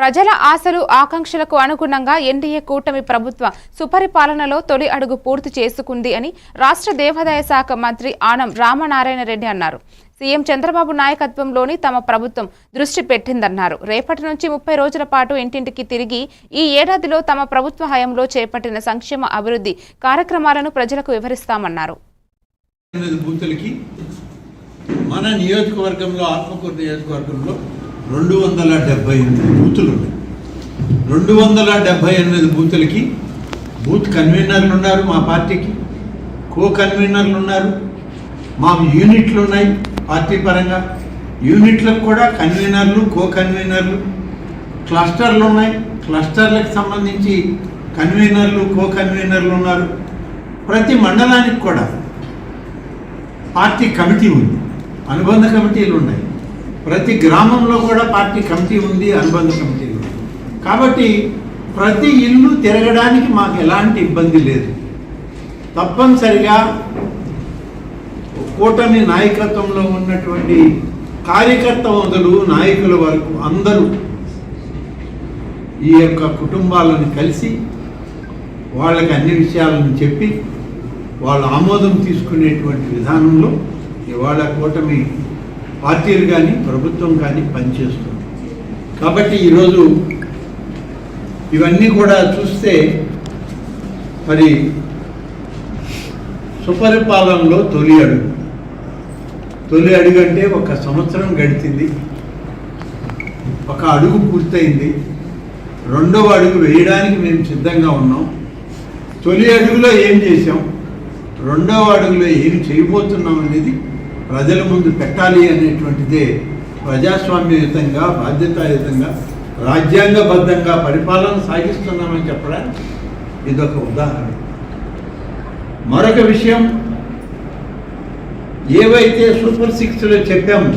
ప్రజల ఆశలు ఆకాంక్షలకు అనుగుణంగా ఎన్డీఏ కూటమి ప్రభుత్వ సుపరిపాలనలో తొలి అడుగు పూర్తి చేసుకుంది అని రాష్ట్ర దేవాదాయ శాఖ మంత్రి ఆనం రామనారాయణ రెడ్డి అన్నారు. సీఎం చంద్రబాబు నాయకత్వంలోని తమ ప్రభుత్వం దృష్టి పెట్టిందన్నారు. రేపటి నుంచి 30 రోజుల పాటు ఇంటింటికి తిరిగి ఈ ఏడాదిలో తమ ప్రభుత్వ హయాంలో చేపట్టిన సంక్షేమ అభివృద్ధి కార్యక్రమాలను ప్రజలకు వివరిస్తామన్నారు. మన నియోజకవర్గంలో ఆత్మకూరు నియోజకవర్గంలో 278 బూతులు ఉన్నాయి. 278 బూతులకి బూత్ కన్వీనర్లు ఉన్నారు, మా పార్టీకి కో కన్వీనర్లు ఉన్నారు, మా యూనిట్లు ఉన్నాయి. పార్టీ పరంగా యూనిట్లకు కూడా కన్వీనర్లు, కో కన్వీనర్లు, క్లస్టర్లు ఉన్నాయి. క్లస్టర్లకు సంబంధించి కన్వీనర్లు, కో కన్వీనర్లు ఉన్నారు. ప్రతి మండలానికి కూడా పార్టీ కమిటీ ఉంది, అనుబంధ కమిటీలు ఉన్నాయి. ప్రతి గ్రామంలో కూడా పార్టీ కమిటీ ఉంది, అనుబంధ కమిటీలు ఉంది. కాబట్టి ప్రతి ఇల్లు తిరగడానికి మాకు ఎలాంటి ఇబ్బంది లేదు. తప్పనిసరిగా కూటమి నాయకత్వంలో ఉన్నటువంటి కార్యకర్త మొదలు నాయకుల వరకు అందరూ ఈ యొక్క కుటుంబాలను కలిసి వాళ్ళకి అన్ని విషయాలను చెప్పి వాళ్ళ ఆమోదం తీసుకునేటువంటి విధానంలో ఇవాళ కూటమి పార్టీలు కానీ ప్రభుత్వం కానీ పనిచేస్తుంది. కాబట్టి ఈరోజు ఇవన్నీ కూడా చూస్తే మరి సుపరిపాలనలో తొలి అడుగు అంటే 1 సంవత్సరం గడిచింది, 1 అడుగు పూర్తయింది. 2వ అడుగు వేయడానికి మేము సిద్ధంగా ఉన్నాం. తొలి అడుగులో ఏం చేసాం, 2వ అడుగులో ఏమి చేయబోతున్నాం అనేది ప్రజల ముందు పెట్టాలి అనేటువంటిదే ప్రజాస్వామ్యయుతంగా, బాధ్యతాయుతంగా, రాజ్యాంగబద్ధంగా పరిపాలన సాగిస్తున్నామని చెప్పడానికి ఇదొక ఉదాహరణ. మరొక విషయం, ఏవైతే సూపర్ 6లో చెప్పాము